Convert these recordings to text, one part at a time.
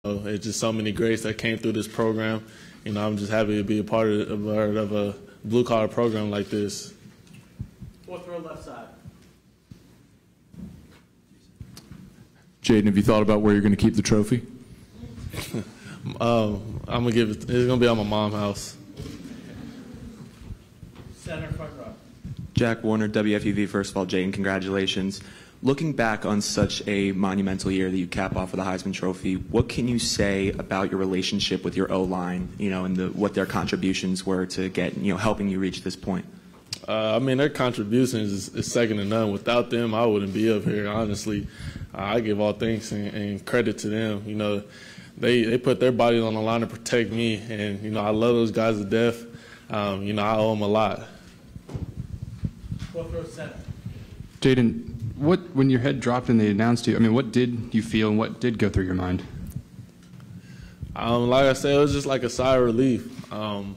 It's just so many greats that came through this program. I'm just happy to be a part of a blue-collar program like this. Fourth row, left side. Jayden, have you thought about where you're going to keep the trophy? I'm gonna give it. It's gonna be at my mom's house. Center, front row. Jack Warner, WFUV. First of all, Jayden, congratulations. Looking back on such a monumental year that you cap off with the Heisman Trophy, what can you say about your relationship with your O-line, and what their contributions were to get, helping you reach this point? Their contributions is second to none. Without them, I wouldn't be up here. Honestly, I give all thanks and credit to them. They put their bodies on the line to protect me, and I love those guys to death. I owe them a lot. Fourth row, center. Jayden, when your head dropped and they announced you, what did you feel and what did go through your mind? Like I said, it was just like a sigh of relief. And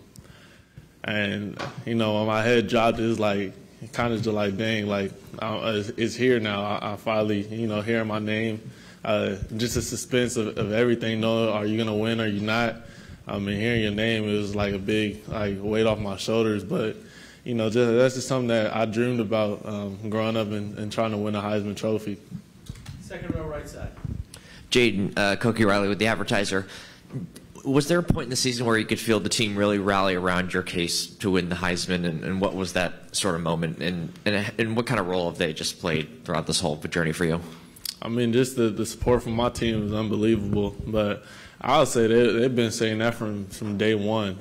when my head dropped, it was like kind of just like, dang, like it's here now. I finally, hearing my name. Just the suspense of everything. Are you gonna win? Or are you not? Hearing your name, it was like a big weight off my shoulders. But that's just something that I dreamed about growing up and trying to win a Heisman Trophy. Second row, right side. Jayden, Cokie Riley with The Advertiser. Was there a point in the season where you could feel the team really rally around your case to win the Heisman, and what was that sort of moment, and what kind of role have they just played throughout this whole journey for you? Just the support from my team was unbelievable. But I would say they've been saying that from day one.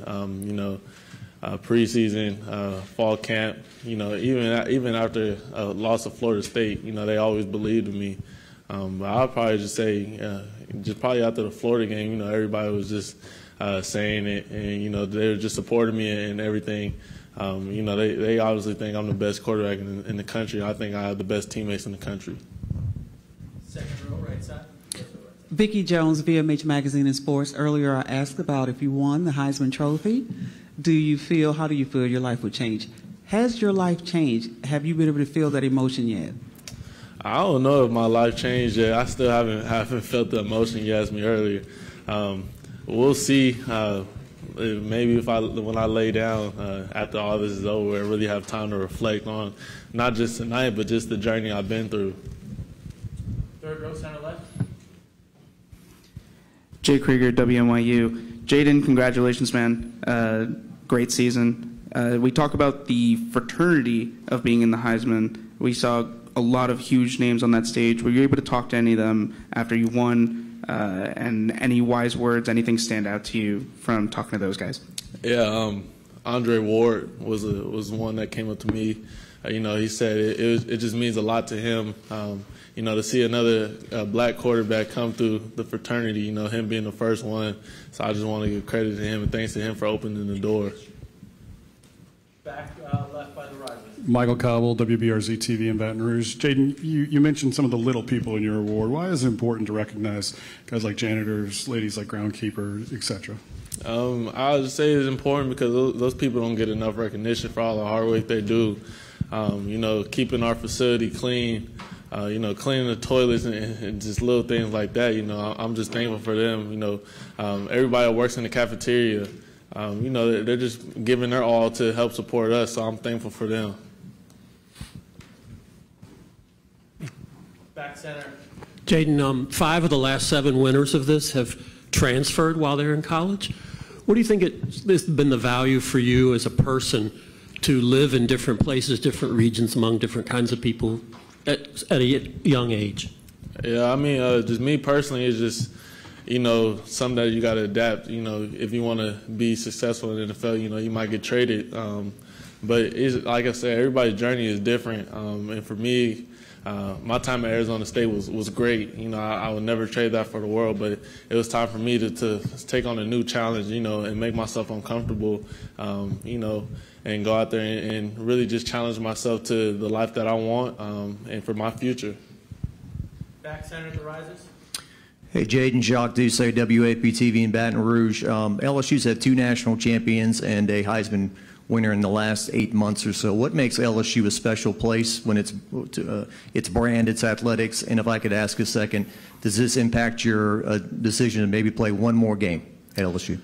Preseason, fall camp. Even after a loss of Florida State, they always believed in me. But I'll probably just say, just probably after the Florida game, everybody was just saying it, and they were just supporting me and everything. They obviously think I'm the best quarterback in the country. I think I have the best teammates in the country. Second row, right side. Vicki Jones, VMH Magazine and Sports. Earlier, I asked about if you won the Heisman Trophy. How do you feel your life would change? Has your life changed? Have you been able to feel that emotion yet? I don't know if my life changed yet. I still haven't felt the emotion you asked me earlier. We'll see. Maybe when I lay down after all this is over, I really have time to reflect on not just tonight, but just the journey I've been through. Third row, center left. Jay Krieger, WNYU. Jayden, congratulations, man. Great season. We talk about the fraternity of being in the Heisman. We saw a lot of huge names on that stage. Were you able to talk to any of them after you won? And any wise words, anything stand out to you from talking to those guys? Yeah, Andre Ward was one that came up to me. He said it just means a lot to him. To see another black quarterback come through the fraternity, him being the first one. So I just want to give credit to him and thanks to him for opening the door. Back left by the right. Michael Cobble, WBRZ TV in Baton Rouge. Jayden, you mentioned some of the little people in your award. Why is it important to recognize guys like janitors, ladies like groundkeeper, etc.? I would say it's important because those people don't get enough recognition for all the hard work they do. Keeping our facility clean. Cleaning the toilets and just little things like that. I'm just thankful for them. Everybody that works in the cafeteria, they're just giving their all to help support us, so I'm thankful for them. Back center. Jayden, 5 of the last 7 winners of this have transferred while they're in college. What do you think has been the value for you as a person to live in different places, different regions, among different kinds of people at a young age? Yeah, just me personally, it's just, something that you got to adapt. If you want to be successful in the NFL, you might get traded. But it's, like I said, everybody's journey is different. And for me, my time at Arizona State was great. I would never trade that for the world, but it was time for me to take on a new challenge, and make myself uncomfortable, and go out there and really just challenge myself to the life that I want and for my future. Back center, the risers. Hey, Jayden, Jacques WAFB TV in Baton Rouge. LSU's had 2 national champions and a Heisman winner in the last 8 months or so. What makes LSU a special place when it's brand, its athletics? And if I could ask a second, does this impact your decision to maybe play one more game at LSU?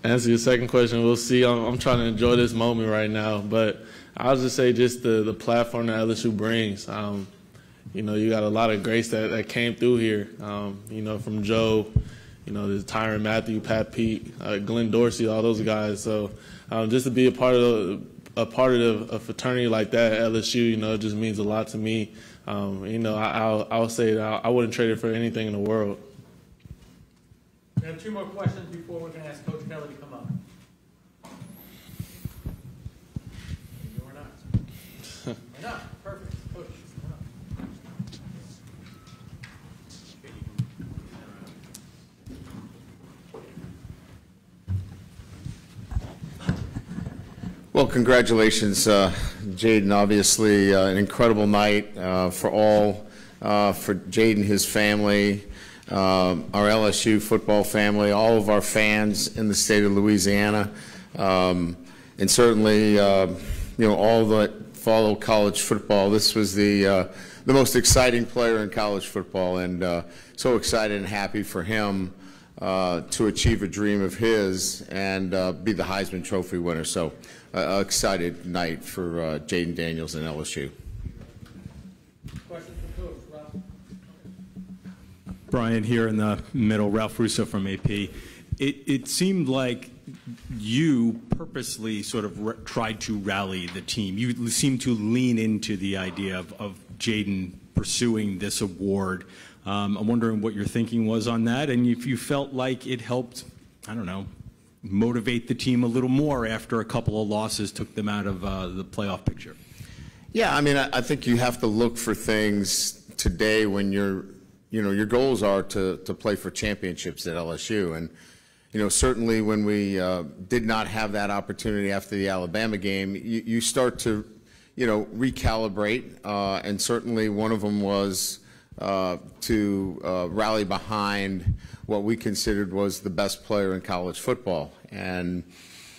Answer your second question, we'll see. I'm trying to enjoy this moment right now, but I'll just say just the platform that LSU brings. You know, you got a lot of greats that came through here, you know, from Joe, you know, there's Tyrann Mathieu, Pat Pete, Glenn Dorsey, all those guys. So just to be a part of a fraternity like that at LSU, you know, it just means a lot to me. You know, I'll say that I wouldn't trade it for anything in the world. We have 2 more questions before we're going to ask Coach Kelly to come up. You or not? Why not? Perfect. Coach, come up. Well, congratulations, Jayden. Obviously, an incredible night for Jayden, his family, our LSU football family, all of our fans in the state of Louisiana, and certainly, you know, all that follow college football. This was the most exciting player in college football, and so excited and happy for him to achieve a dream of his and be the Heisman Trophy winner. So, excited night for Jayden Daniels and LSU. Question for Coach Ralph. Brian here in the middle, Ralph Russo from AP. It seemed like you purposely sort of tried to rally the team. You seemed to lean into the idea of Jayden pursuing this award. I'm wondering what your thinking was on that, and if you felt like it helped, I don't know, motivate the team a little more after a couple of losses took them out of the playoff picture. Yeah, I mean, I think you have to look for things today when your goals are to play for championships at LSU. And, you know, certainly when we did not have that opportunity after the Alabama game, you start to, you know, recalibrate. And certainly one of them was to rally behind what we considered was the best player in college football. And,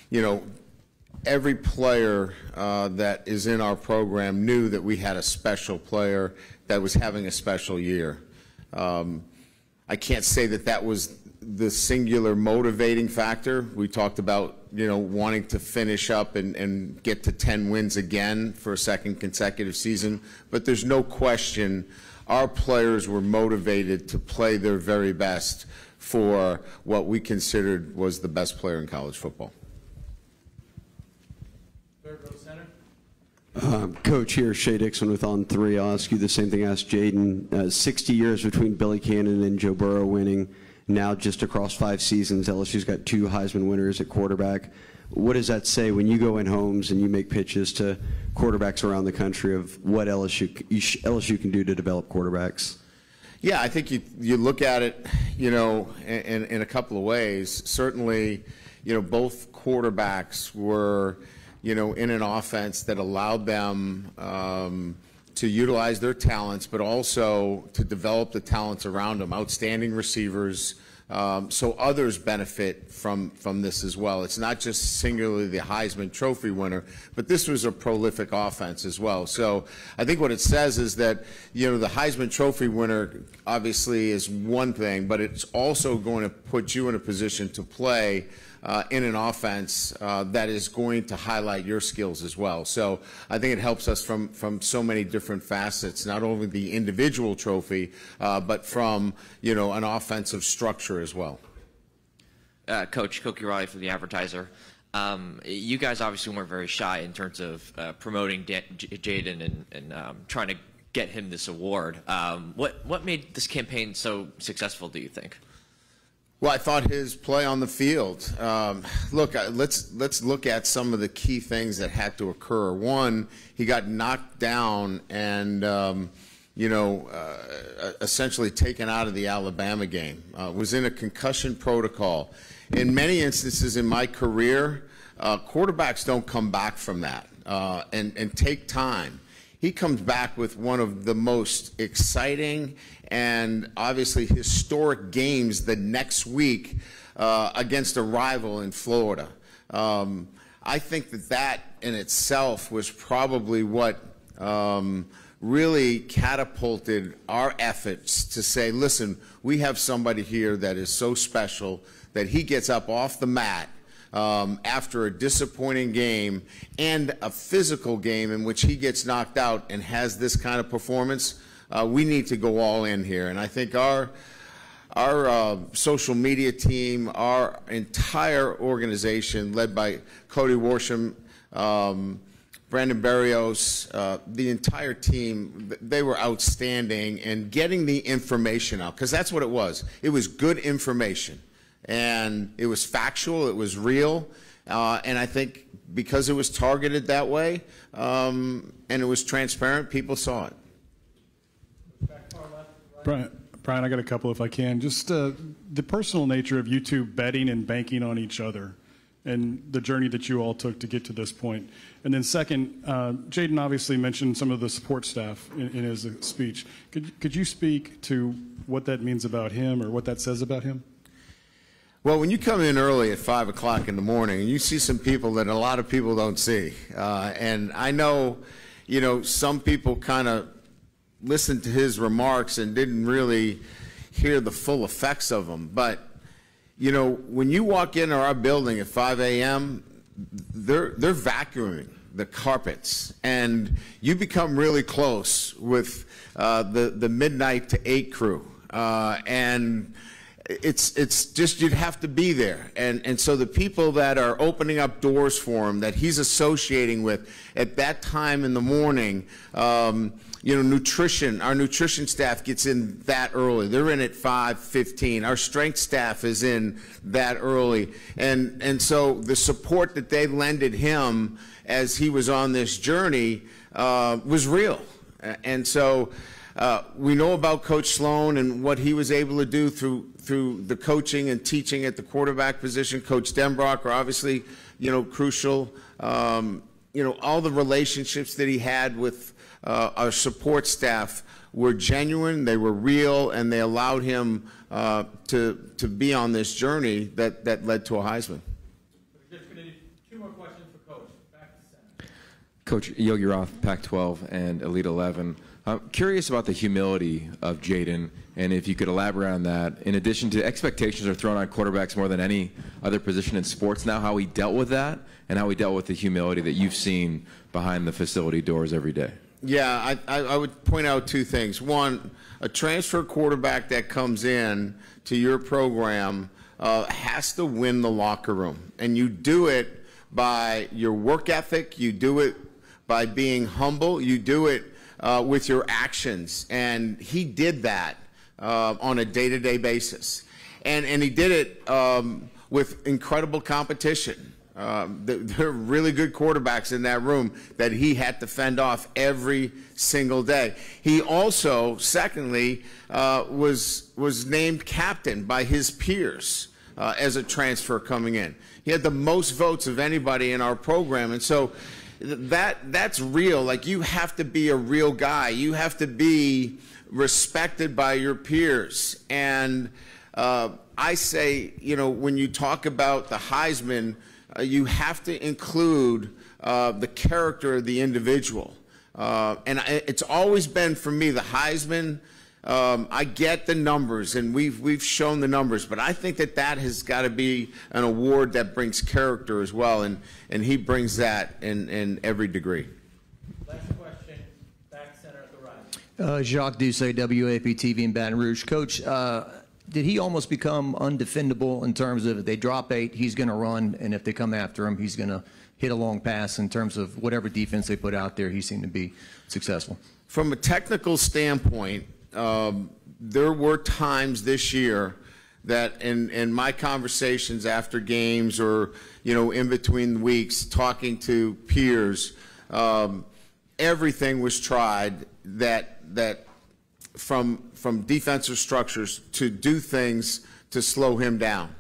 you know, every player that is in our program knew that we had a special player that was having a special year. I can't say that that was the singular motivating factor. We talked about, you know, wanting to finish up and get to 10 wins again for a second consecutive season, but there's no question our players were motivated to play their very best for what we considered was the best player in college football. Third row center. Coach here, Shea Dixon with On 3. I'll ask you the same thing I asked Jayden. 60 years between Billy Cannon and Joe Burrow winning. Now just across 5 seasons, LSU's got 2 Heisman winners at quarterback. What does that say when you go in homes and you make pitches to quarterbacks around the country of what LSU can do to develop quarterbacks? Yeah, I think you look at it, you know, in a couple of ways. Certainly, you know, both quarterbacks were, you know, in an offense that allowed them to utilize their talents, but also to develop the talents around them, outstanding receivers, so others benefit from this as well. It's not just singularly the Heisman Trophy winner, but this was a prolific offense as well. So I think what it says is that, you know, the Heisman Trophy winner obviously is one thing, but it's also going to put you in a position to play in an offense that is going to highlight your skills as well. So I think it helps us from so many different facets, not only the individual trophy, but from, you know, an offensive structure as well. Coach Koki Riley from the Advertiser. You guys obviously weren't very shy in terms of promoting Jayden and trying to get him this award. What made this campaign so successful, do you think? Well, I thought his play on the field. Look, let's look at some of the key things that had to occur. One, he got knocked down and you know, essentially taken out of the Alabama game. Was in a concussion protocol. In many instances in my career, quarterbacks don't come back from that and take time. He comes back with one of the most exciting and obviously historic games the next week against a rival in Florida. I think that in itself was probably what really catapulted our efforts to say, listen, we have somebody here that is so special that he gets up off the mat after a disappointing game and a physical game in which he gets knocked out and has this kind of performance. We need to go all in here. And I think our social media team, our entire organization, led by Cody Worsham, Brandon Berrios, the entire team, they were outstanding in getting the information out, because that's what it was. It was good information, and it was factual, it was real, and I think because it was targeted that way and it was transparent, people saw it. Brian, I got a couple if I can. Just the personal nature of you two betting and banking on each other and the journey that you all took to get to this point. And then second, Jayden obviously mentioned some of the support staff in his speech. Could you speak to what that means about him or what that says about him? Well, when you come in early at 5 o'clock in the morning, and you see some people that a lot of people don't see. And I know, some people kind of listened to his remarks and didn't really hear the full effects of them. But, when you walk into our building at 5 a.m., they're vacuuming the carpets, and you become really close with the midnight to 8 crew. And it's just, you'd have to be there. And so the people that are opening up doors for him, that he's associating with at that time in the morning, nutrition, our nutrition staff gets in that early. They're in at 5:15. Our strength staff is in that early. And so the support that they lended him as he was on this journey was real. And so we know about Coach Sloan and what he was able to do through the coaching and teaching at the quarterback position. Coach Denbrock are obviously, crucial. All the relationships that he had with our support staff were genuine, they were real, and they allowed him to be on this journey that led to a Heisman. Just going to do 2 more questions for Coach. Back to center. Coach Yogi Roth, Pac-12 and Elite 11. I'm curious about the humility of Jayden, and if you could elaborate on that. In addition to expectations are thrown on quarterbacks more than any other position in sports now, how he dealt with that and how he dealt with the humility that you've seen behind the facility doors every day. Yeah, I would point out 2 things. One, a transfer quarterback that comes in to your program has to win the locker room. And you do it by your work ethic. You do it by being humble. You do it with your actions. And he did that on a day-to-day basis. And he did it with incredible competition. There are really good quarterbacks in that room that he had to fend off every single day. He also, secondly, was named captain by his peers as a transfer coming in. He had the most votes of anybody in our program, and so that's real. Like, you have to be a real guy. You have to be respected by your peers. And I say, when you talk about the Heisman, you have to include the character of the individual. And it's always been, for me, the Heisman. I get the numbers, and we've shown the numbers, but I think that has got to be an award that brings character as well, and he brings that in every degree. Last question, back center at the right. Jacques Doucet, WAFB TV in Baton Rouge. Coach, did he almost become undefendable in terms of if they drop 8, he's going to run, and if they come after him, he's going to hit a long pass? In terms of whatever defense they put out there, he seemed to be successful. From a technical standpoint, there were times this year that in my conversations after games or, in between weeks talking to peers, everything was tried that from defensive structures to do things to slow him down.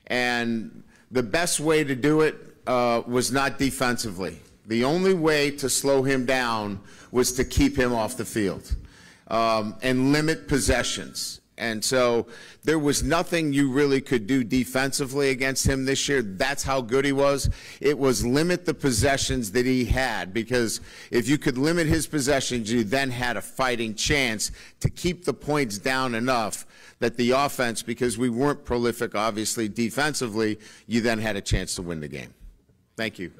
And the best way to do it was not defensively. The only way to slow him down was to keep him off the field and limit possessions. And so there was nothing you really could do defensively against him this year. That's how good he was. It was limit the possessions that he had, because if you could limit his possessions, you then had a fighting chance to keep the points down enough that the offense, because we weren't prolific, obviously, defensively, you then had a chance to win the game. Thank you.